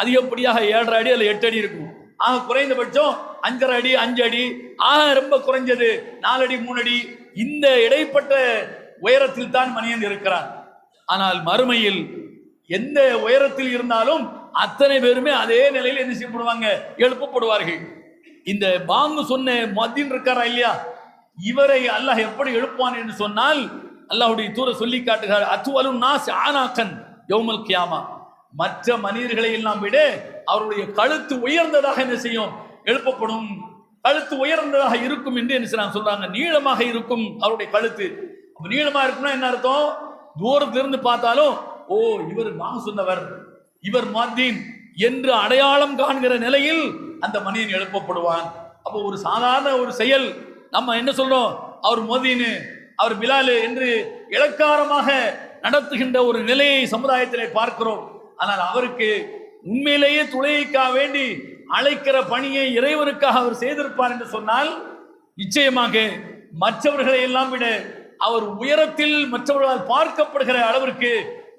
அதிகப்படியாக 7.5 அடி அல்லது 8 அடி இருக்கும். ஆக குறைந்தபட்சம் 5.5 அடி 5 அடி, ஆக ரொம்ப குறைஞ்சது 4 அடி 3 அடி, இந்த இடைப்பட்ட உயரத்தில் தான் மனிதன் இருக்கிறான். ஆனால் மறுமையில் எந்த உயரத்தில் இருந்தாலும் அத்தனை பேருமே அதே நிலையில் என்ன செய்யப்படுவாங்க, எழுப்பப்படுவார்கள். இந்த பாங்கு சொன்ன முஅத்தின் இருக்காரா இல்லையா, இவரை அல்லாஹ் எப்படி எழுப்பான் என்று சொன்னால் அல்லாஹ்வுடைய தூதர் சொல்லி காட்டுகிறார், அத்வலுன் நாஸ் ஆனாகன் யௌமல் கியாமா, மற்ற மனிதர்களை எல்லாம் விட அவருடைய கழுத்து உயர்ந்ததாக என்ன செய்யும், எழுப்பப்படும். கழுத்து உயர்ந்ததாக இருக்கும் என்று என்ன செய்யறாங்க சொல்றாங்க, நீளமாக இருக்கும் அவருடைய கழுத்து. நீளமா இருக்கும்னா என்ன அர்த்தம்? தூரத்திலிருந்து பார்த்தாலும் ஓ இவர் பாங்கு சொன்னவர், இவர் முஅத்தின் என்று அடையாளம் காண்கிற நிலையில் அந்த மனிதன் எழுப்பப்படுவான். அப்போ ஒரு சாதாரண ஒரு செயல், நம்ம என்ன சொல்றோம், அவர் முஅத்தின், அவர் பிலால் என்று இலக்காரமாக நடத்துகின்ற ஒரு நிலையை சமுதாயத்திலே பார்க்கிறோம். ஆனால் அவருக்கு உண்மையிலேயே தொழுகைக்காக வேண்டி அழைக்கிற பணியை இறைவனுக்காக அவர் செய்திருப்பார் என்று சொன்னால் நிச்சயமாக மற்றவர்களை எல்லாம் விட அவர் உயரத்தில் மற்றவர்களால் பார்க்கப்படுகிற அளவிற்கு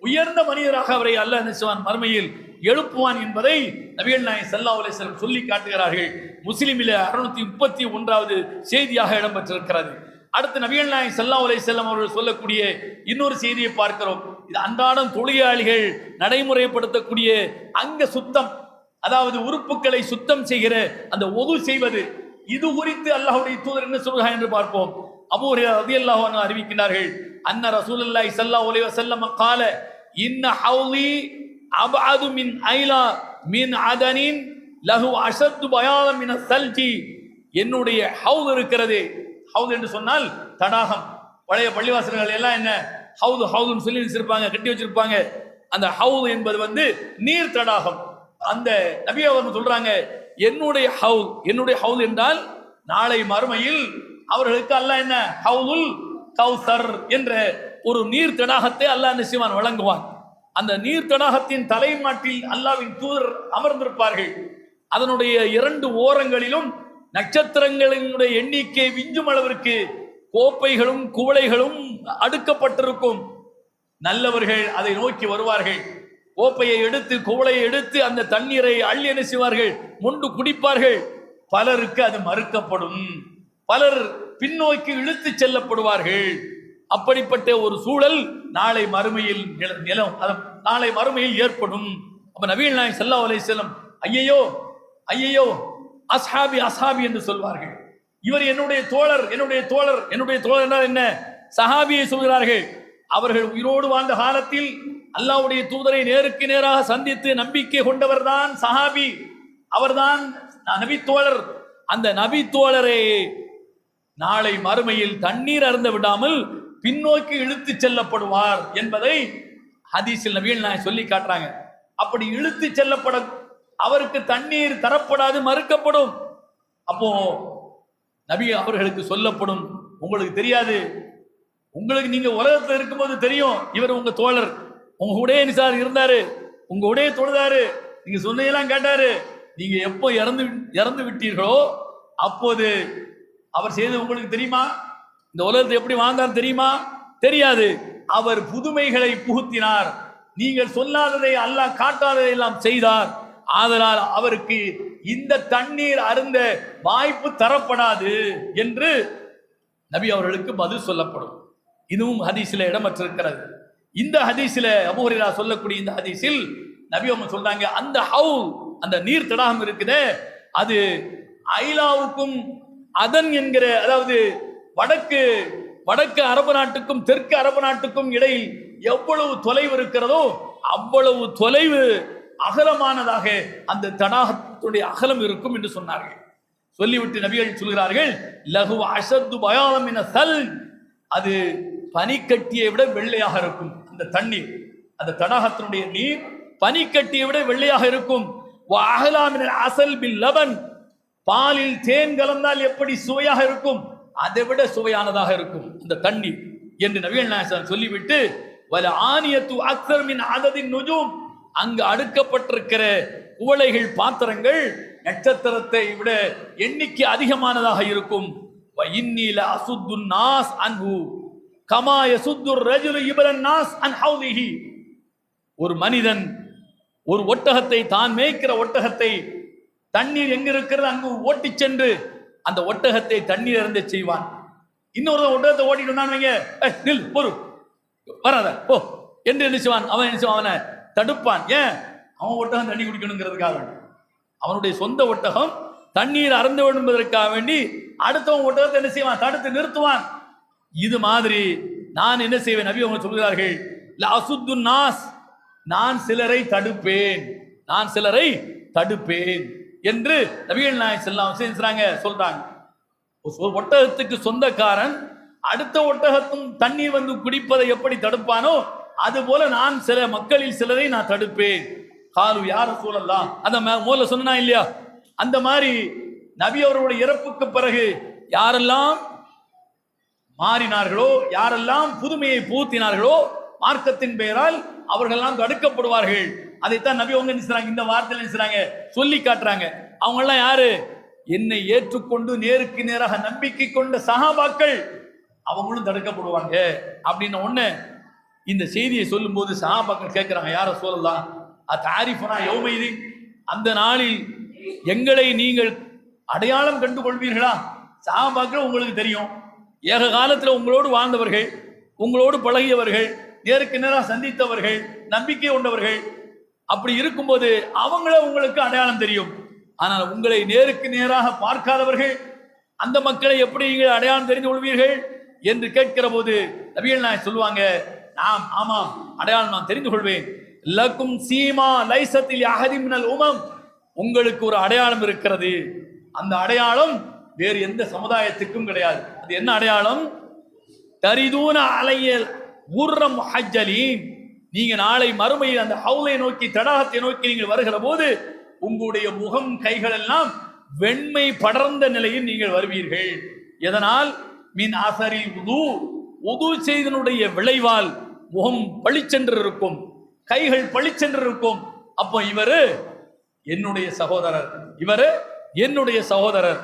உயர்ந்த மனிதராக அவரை அல்லாஹ் நிச்சயவான் மறுமையில் எழுப்புவான் என்பதை நபிகள் நாயகம் ஸல்லல்லாஹு அலைஹி வஸல்லம் சொல்லி காட்டுகிறார்கள். முஸ்லிமிலே 631வது செய்தியாக இடம்பெற்றிருக்கிறது. அடுத்து நபிகள் நாயகம் ஸல்லல்லாஹு அலைஹி வஸல்லம் அவர்கள் சொல்லக்கூடிய இன்னொரு செய்தியை பார்க்கிறோம். இது அன்றாடம் தொழுகையாளிகள் நடைமுறைப்படுத்தக்கூடிய அங்க சுத்தம், அதாவது உறுப்புகளை சுத்தம் செய்கிற அந்த ஒது செய்வது, இது குறித்து அல்லாஹ்வுடைய தூதர் என்ன சொல்கிறார் என்று பார்ப்போம். அபூ ஹுரைரா ரலியல்லாஹு அன்ஹு அறிவிக்கிறார்கள், அன்ன ரசூலுல்லாஹி ஸல்லல்லாஹு அலைஹி வஸல்லம் قال இன்ன ஹௌலி அபஅது மின் ஐலா மின் அதனின் லஹு அஷத்து பயாதம் மின ஸல்ஜி, என்னுடைய ஹவுத் இருக்கிறது. ஹவுத் என்று சொன்னால் தடாகம். பழைய பள்ளிவாசல்கள் எல்லாம் என்ன ஹவுது ஹவுதுன்னு சொல்லி வச்சிருப்பாங்க, கட்டி வச்சிருப்பாங்க. அந்த ஹவுத் என்பது நீர் தடாகம். அந்த நபி அவர்கள் சொல்றாங்க, என்னுடைய ஹவுத் என்றால் நாளை மறுமையில் அவர்களுக்கு அல்லாஹ் என்ன ஹவுதுல் கௌசர் என்ற ஒரு நீர் தடாகத்தை அல்லாஹ் நிச்சயமான் வழங்குவான். அந்த நீர் தடாகத்தின் தலைமாட்டில் அல்லாஹ்வின் தூதர் அமர்ந்திருப்பார்கள். அதனுடைய 2 ஓரங்களிலும் நட்சத்திரங்களினுடைய எண்ணிக்கை விஞ்சும் அளவிற்கு கோப்பைகளும் குவளைகளும் அடுக்கப்பட்டிருக்கும். நல்லவர்கள் அதை நோக்கி வருவார்கள். கோப்பையை எடுத்து குவளையை எடுத்து அந்த தண்ணீரை அள்ளி என்ன செய்வார்கள், மொண்டு குடிப்பார்கள். பலருக்கு அது மறுக்கப்படும், பலர் பின்னோக்கி இழுத்து செல்லப்படுவார்கள். அப்படிப்பட்ட ஒரு சூழல் நாளை மறுமையில் நாளை மறுமையில் ஏற்படும். அப்ப நபிகள் நாயகம் ஸல்லல்லாஹு அலைஹி வஸல்லம் ஐயையோ ஐயையோ அஸ்ஹாபி அஸ்ஹாபி என்று சொல்வார்கள். இவர் என்னுடைய தோழர், என்னுடைய தோழர், என்னுடைய தோழர் என்றால் என்ன? சஹாபியை சொல்கிறார்கள். அவர்கள் உயிரோடு வாழ்ந்த காலத்தில் அல்லாஹ்வுடைய தூதரை நேருக்கு நேராக சந்தித்து நம்பிக்கை கொண்டவர் தான் சஹாபி, அவர்தான் நபி தோழர். அந்த நபி தோழரை நாளை மறுமையில் தண்ணீர் அருந்த விடாமல் பின்னோக்கி இழுத்து செல்லப்படுவார் என்பதை ஹதீஸில் நபிகள் நாயகம் சொல்லி காட்டுறாங்க. அப்படி இழுத்து செல்லப்பட அவருக்கு தண்ணீர் தரப்படாது, மறுக்கப்படும். அப்போ நபி அவர்களுக்கு சொல்லப்படும், உங்களுக்கு தெரியாது, உங்களுக்கு நீங்க உலகத்தில் இருக்கும்போது தெரியும் இவர் உங்க தோழர், உங்க உடைய நிசார் இருந்தாரு, உங்க உடைய தொழுதாரு, நீங்க சொன்னதெல்லாம் கேட்டாரு. நீங்க எப்போ இறந்து விட்டீர்களோ அப்போது அவர் செய்தது உங்களுக்கு தெரியுமா? இந்த உலகத்தை எப்படி வாழ்ந்தார் தெரியுமா? தெரியாது. அவர் புதுமைகளை புகுத்தினார், நீங்கள் சொல்லாததை அல்லாஹ் காட்டாததை எல்லாம் செய்தார். ஆதலால் அவருக்கு இந்த தண்ணீர் அருந்த வாய்ப்பு தரப்படாது என்று நபி அவர்களுக்கு பதில் சொல்லப்படும். இதுவும் ஹதீஸில் இடம்பெற்றிருக்கிறது. இந்த ஹதீஸில் அபூ ஹுரைரா சொல்லக்கூடிய இந்த ஹதீஸில் நபி அவங்க சொல்றாங்க, அந்த அந்த நீர் தடாகம் இருக்குதே, அது ஐலாவுக்கும் அதன் என்கிற, அதாவது வடக்கு அரபு நாட்டுக்கும் தெற்கு அரபு நாட்டுக்கும் இடையில் எவ்வளவு தொலைவு இருக்கிறதோ அவ்வளவு தொலைவு அகலமானதாக அந்த தடாகத்துடைய அகலம் இருக்கும் என்று சொன்னார்கள். சொல்லிவிட்டு நபிகள் சொல்கிறார்கள், லஹு அஷத்து பயாலம் என சல், அது பனிக்கட்டியை விட வெள்ளையாக இருக்கும். அந்த தண்ணீர், அந்த தடாகத்தினுடைய நீர் பனிக்கட்டியை விட வெள்ளையாக இருக்கும். அசல் பில் லபன், பாலில் தேன் கலந்தால் எப்படி சுவையாக இருக்கும் அதை விட சுவையானதாக இருக்கும் அந்த தண்ணீர் என்று நபிகள் நாயகம் சொல்லிவிட்டு, வல ஆனியத்து அக்ஸர் மின் அததின் நுஜூம், அங்கு அடுக்கப்பட்டிருக்கிற குவளைகள் பாத்திரங்கள் நட்சத்திரத்தை விட எண்ணிக்கை அதிகமானதாக இருக்கும். வஇன்னீல அசுத்துன் நாஸ் அன்ஹு கமா யசுத்துர் ரஜுலு இப்ரன் நாஸ் அன் ஹௌதிஹி, ஒரு மனிதன் ஒரு ஒட்டகத்தை, தான் மேய்க்கிற ஒட்டகத்தை தண்ணீர் எங்க இருக்கிறது அங்கு ஓட்டி சென்று அந்த ஒட்டகத்தை தண்ணீர் அருந்த செய்வான். இன்னொரு ஒட்டகத்தை ஓட்டிட்டு வந்தாங்க, நில் பொறு வராத ஓ என்று நினைச்சுவான். அவன் நினைச்சுவான், அவனை தடுப்பான். ஏன்? அவன் ஒட்டகம் தண்ணி குடிக்கணுங்கிறதுக்காக, அவனுடைய சொந்த ஒட்டகம் தண்ணீர் அருந்த வேண்டும் என்பதற்காக வேண்டி அடுத்தவன் ஒட்டகத்தை என்ன செய்வான், தடுத்து நிறுத்துவான். இது மாதிரி நான் என்ன செய்வேன், நபி அவங்க சொல்கிறார்கள், அசுத்துன் நாஸ், நான் சிலரை தடுப்பேன், நான் சிலரை தடுப்பேன் என்று நபிகள் நாயகம் ஸல்லல்லாஹு அலைஹி வஸல்லம் சொல்றாங்க. ஒட்டகத்துக்கு சொந்தக்காரன் அடுத்த ஒட்டகத்தும் தண்ணீர் வந்து குடிப்பதை எப்படி தடுப்பானோ அது போல நான் சில மக்களில் சிலரை நான் தடுப்பேன். காலு யார் ரசூலல்லாஹ், அந்த முதல்ல சொன்னா இல்லையா, அந்த மாதிரி நபி அவர்களுடைய இறப்புக்கு பிறகு யாரெல்லாம் மாறினார்களோ, யாரெல்லாம் புதுமையை புகுத்தினார்களோ மார்க்கத்தின் பெயரால் அவர்களெல்லாம் தடுக்கப்படுவார்கள். அதைத்தான் நபி அவங்க நினைச்சாங்க, இந்த வார்த்தையில நினைச்சாங்க, சொல்லி காட்டுறாங்க. அவங்க எல்லாம் யாரு? என்னை ஏற்றுக்கொண்டு நேருக்கு நேராக நம்பிக்கை கொண்ட சஹாபாக்கள், அவங்களும் தடுக்கப்படுவாங்க அப்படின்னு ஒண்ணு இந்த செய்தியை சொல்லும் போது சஹாபாக்கள் கேட்கிறாங்க, யார சொல்லலாம் அத்தாரிஃபனா யௌமைதி, அந்த நாளில் எங்களை நீங்கள் அடையாளம் கண்டு கொள்வீர்களா? சஹாபாக்கள் உங்களுக்கு தெரியும், ஏக காலத்தில் உங்களோடு வாழ்ந்தவர்கள், உங்களோடு பழகியவர்கள், நேருக்கு நேராக சந்தித்தவர்கள், நம்பிக்கை கொண்டவர்கள். அப்படி இருக்கும்போது அவங்கள உங்களுக்கு அடையாளம் தெரியும். ஆனால் உங்களை நேருக்கு நேராக பார்க்காதவர்கள், அந்த மக்களை எப்படி நீங்கள் அடையாளம் தெரிந்து கொள்வீர்கள் என்று கேட்கிற போது நபிகள் நாயகம் சொல்லுவாங்க, நாம் ஆமாம் அடையாளம் நான் தெரிந்து கொள்வேன். லக்கும் சீமா லைசத்தில் அஹதி மினல் உமம், உங்களுக்கு ஒரு அடையாளம் இருக்கிறது, அந்த அடையாளம் வேறு எந்த சமுதாயத்துக்கும் கிடையாது. அது என்ன அடையாளம்? தரிதூன அலையல் உர்ரம் ஹஜ்ஜலீன், நீங்க நாளை மறுமையில் அந்த ஹவுலை நோக்கி, தடாகத்தை நோக்கி நீங்கள் வருகிற போது உங்களுடைய முகம் கைகள் எல்லாம் வெண்மை படர்ந்த நிலையில் நீங்கள் வருவீர்கள். எதனால்? மின் அசரி உது செய்தனுடைய விளைவால் முகம் பளிச்சென்று இருக்கும், கைகள் பளிச்சென்று இருக்கும். அப்போ இவரு என்னுடைய சகோதரர், இவரு என்னுடைய சகோதரர்,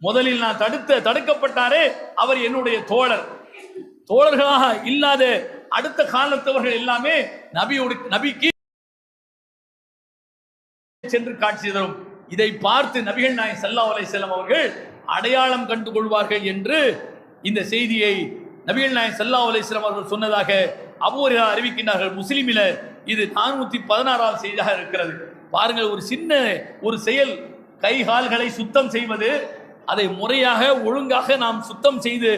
முதலில் நான் தடுக்கப்பட்டாரே அவர் என்னுடைய தோழர்களாக இல்லாத அடுத்த காலத்தவர்கள் எல்லாமே நபிக்கு சென்று காட்சி தரும். இதை பார்த்து நபிகள் நாயகம் ஸல்லல்லாஹு அலைஹி வஸல்லம் அவர்கள் அடையாளம் கண்டு கொள்வார்கள் என்று இந்த செய்தியை நபிகள் நாயகம் ஸல்லல்லாஹு அலைஹி வஸல்லம் அவர்கள் சொன்னதாக அபூ ஹுரைரா அறிவிக்கின்றார்கள். முஸ்லிமில இது 416வது செய்தியாக இருக்கிறது. பாருங்கள், ஒரு சின்ன ஒரு செயல், கை கால்களை சுத்தம் செய்வது, அதை முறையாக ஒழுங்காக நாம் சுத்தம் செய்து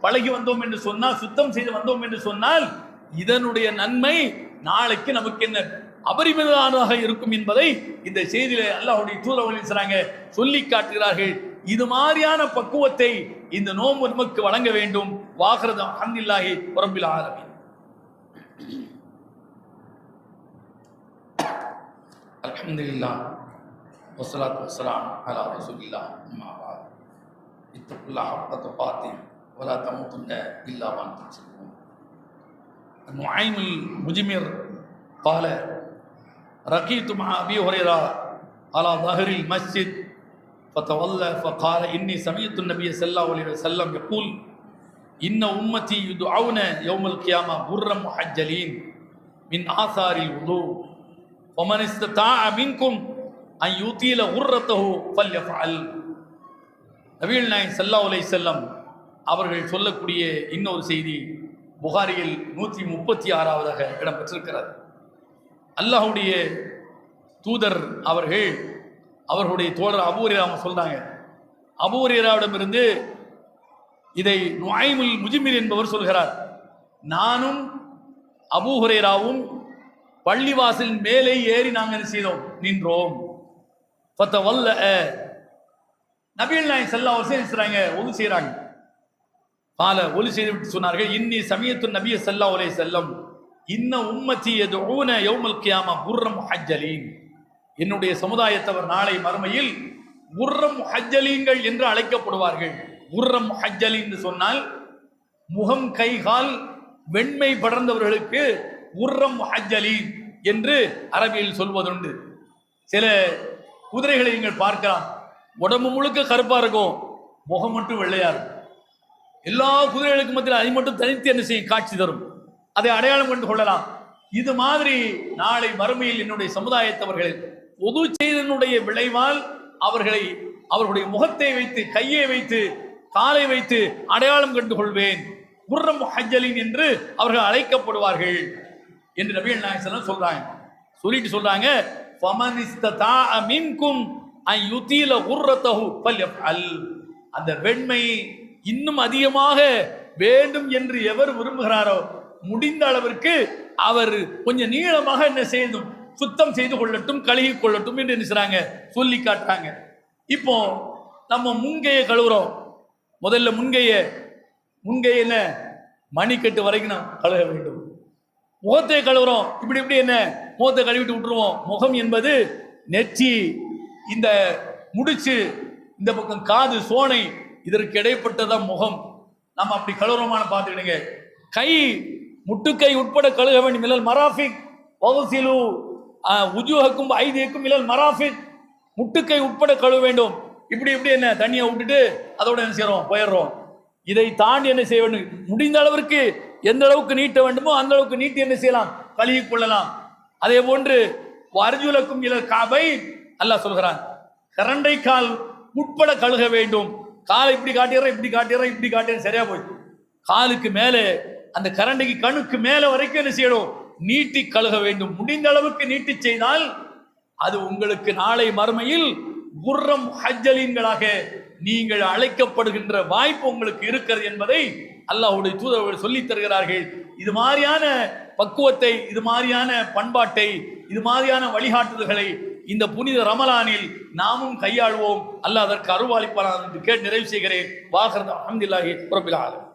பழகி வந்தோம் என்று சொன்னால், சுத்தம் செய்து வந்தோம் என்று சொன்னால் இதனுடைய நன்மை நாளைக்கு நமக்கு என்ன அபரிமிதமானதாக இருக்கும் என்பதை இந்த செய்தியில அல்லாஹ்வுடைய தூதர் சொல்லி காட்டுகிறார்கள். இது மாதிரியான பக்குவத்தை இந்த நோன்பு நமக்கு வழங்க வேண்டும். வாஹிரு அல்ஹம்துலில்லாஹி ரப்பில் ஆலமீன். அல்ஹம்துலில்லாஹ் வஸ்ஸலாத்து வஸ்ஸலாமு அலா ரசூலில்லாஹ் அம்மா பஅத். இத்தகுல்லாஹ ஹக்க துகாத்திஹி வலா தமூதுன்ன இல்லா வ அன்தும் முஸ்லிமூன். நுஐமுல் முஜ்மிர் قال رقيت مع أبي هريرة على ظهر المسجد فتولى فقال إني سمعت النبي صلى الله عليه وسلم يقول إن أمتي يدعون يوم القيامة غرا محجلين من آثار الوضوء ومن استطاع منكم أن يطيل غرته فليفعل. நபிகள் நாயகம் ஸல்லல்லாஹு அலைஹி வஸல்லம் அவர்கள் சொல்லக்கூடிய இன்னொரு செய்தி புகாரியில் 136ஆவதாக இடம் பெற்றிருக்கிறது. அல்லாஹ்வுடைய தூதர் அவர்களுடைய தோழர் அபூ ஹுரைரா சொல்றாங்க. அபூ ஹுரைராவிடமிருந்து இதை நுஐமுல் முஜ்மிர் என்பவர் சொல்கிறார். நானும் அபூ ஹுரைராவும் பள்ளிவாசலின் மேலே ஏறி நாங்கள் என்ன செய்தோம், நின்றோம். ஃபதவல்ல, நபிகள் நாயகம் ஸல்லல்லாஹு அலைஹி வஸல்லம் ஒது செய்றாங்க. பால ஒலி செய்து விட்டு சொன்னார்கள், இன்னி சமியத்து நபிய ஸல்லல்லாஹு அலைஹி வஸல்லம் இன்ன உம்மத்தி யதுஊன யௌமல் கியாமா குர்ரம் முஹஜ்ஜலீன். என்னுடைய சமுதாயத்தவர் நாளை மறுமையில் குர்ரம் முஹஜ்ஜலீன்கள் என்று அழைக்கப்படுவார்கள். குர்ரம் முஹஜ்ஜலீன் என்று சொன்னால் முகம் கை கால் வெண்மை படர்ந்தவர்களுக்கு குர்ரம் முஹஜ்ஜலீன் என்று அரபியில் சொல்வதுண்டு. சில குதிரைகளை நீங்கள் பார்க்கலாம், உடம்பு முழுக்க கருப்பா இருக்கும், முகம் மட்டும் வெள்ளையா இருக்கும். எல்லா குதிரைகளுக்கு மத்தியில் அதை மட்டும் தனித்து என்ன செய்யும், காட்சி தரும். அதை அடையாளம் கொண்டு கொள்ளலாம். இது மாதிரி நாளை மறுமையில் என்னுடைய சமுதாயத்தவர்கள் பொது செய்தனுடைய விளைவால் அவர்களுடைய முகத்தை வைத்து, கையை வைத்து, காலை வைத்து அடையாளம் கண்டு கொள்வேன். குர்ரம் முஹஜ்ஜலீன் என்று அவர்கள் அழைக்கப்படுவார்கள் என்று நபிகள் நாயகம் ஸல்லல்லாஹு அலைஹி வஸல்லம் சொல்றாங்க. சொல்லிட்டு சொல்றாங்க, ஃபமன் இஸ்ததாஅ மின்கும் அன் யுதீல குர்ரத்தஹு ஃபல்யஃஅல். அந்த வெண்மை இன்னும் அதிகமாக வேண்டும் என்று எவர் விரும்புகிறாரோ முடிந்த அளவிற்கு அவர் கொஞ்சம் நீளமாக என்ன செய்யணும், சுத்தம் செய்து கொள்ளட்டும், கழுகி கொள்ளட்டும் என்று நினைச்சாங்க, சொல்லி காட்டுறாங்க. இப்போ நம்ம முன்கையை கழுவுறோம். முதல்ல முன்கைய என்ன மணிக்கட்டு வரைக்கும் நாம் கழுக வேண்டும். முகத்தை கழுவுறோம், இப்படி என்ன முகத்தை கழுவிட்டு விட்டுருவோம். முகம் என்பது நெற்றி, இந்த முடிச்சு, இந்த பக்கம் காது, சோனை, இதற்கு இடைப்பட்டதான் முகம். நம்ம அப்படி கழுவுறோமான பார்த்துக்கிடுங்க. கை, முட்டுக்கை உட்பட கழுக வேண்டும். மிலல் மராஃபிக் வகுசிலு உஜூஹக்கும் ஐதியக்கும் மிலல் மராஃபிக். முட்டுக்கை உட்பட கழுவ வேண்டும். இப்படி என்ன தண்ணியை விட்டுட்டு அதோட என்ன செய்யறோம், போயிடுறோம். இதை தாண்டி என்ன செய்ய வேண்டும், முடிந்த அளவிற்கு எந்த அளவுக்கு நீட்ட வேண்டுமோ அந்த அளவுக்கு நீட்டி என்ன செய்யலாம், கழுகி கொள்ளலாம். அதே போன்று அர்ஜுலக்கும் மிலல் காபை அல்லாஹ் சொல்கிறான், கரண்டை கால் உட்பட கழுக வேண்டும். காலை இப்படி காட்டிடுறேன் சரியா போய் காலுக்கு மேலே, அந்த கரண்டைக்கு கணுக்கு மேல வரைக்கும் என்ன செய்யணும், நீட்டி கழுக வேண்டும். முடிந்த அளவுக்கு நீட்டி செய்தால் அது உங்களுக்கு நாளை மறுமையில் குர்ரம் முஹஜ்ஜலீன்களாக நீங்கள் அழைக்கப்படுகின்ற வாய்ப்பு உங்களுக்கு இருக்கிறது என்பதை அல்லாஹ்வுடைய தூதர்கள் சொல்லித் தருகிறார்கள். இது மாதிரியான பக்குவத்தை, இது மாதிரியான பண்பாட்டை, இது மாதிரியான வழிகாட்டுதல்களை இந்த புனித ரமலானில் நாமும் கையாள்வோம். அல்லாஹ் அதற்கு அருள்வாளிப்பானார் என்று கேட்டு நிறைவு செய்கிறேன். வாஹிரு அல்ஹம்துலில்லாஹி ரப்பில் ஆலமீன்.